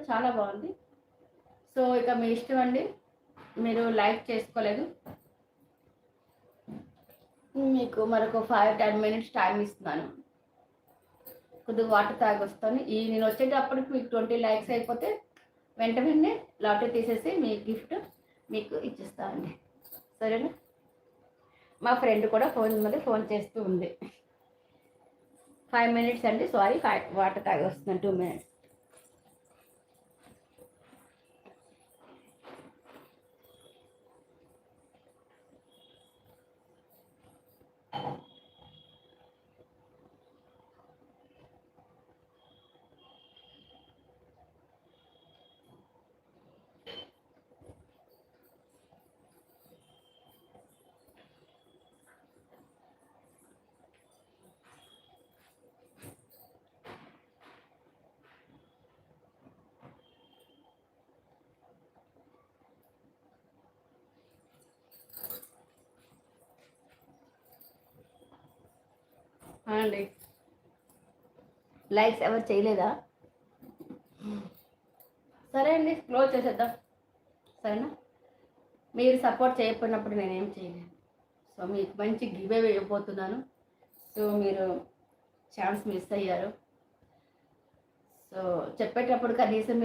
చాలా బాగుంది. సో ఇక మీ ఇష్టం అండి. మీరు లైక్ చేసుకోలేదు, మీకు మరొక 5-10 మినిట్స్ టైం ఇస్తున్నాను. కొద్దిగా వాటర్ తాగొస్తాను. నేను వచ్చేటప్పటికి మీకు 20 లైక్స్ అయిపోతే వెంటనే లాటరీ తీసేసి మీ గిఫ్ట్ మీకు ఇచ్చేస్తానండి. సరేనా? మా ఫ్రెండ్ కూడా ఫోన్ చేస్తూ ఉంది. 5 మినిట్స్ అండి. సారీ, వాటర్ తాగొస్తున్నాను. 2 మినిట్స్. అండి, లైక్స్ ఎవరు చేయలేదా? సరే అండి, క్లోజ్ చేసేద్దాం. సరేనా? మీరు సపోర్ట్ చేయకపోయినప్పుడు నేనేం చేయలేను. సో మీకు మంచి గివ్ అవే ఇవ్వబోతున్నాను. సో మీరు ఛాన్స్ మిస్ అయ్యారు. సో చెప్పేటప్పుడు కనీసం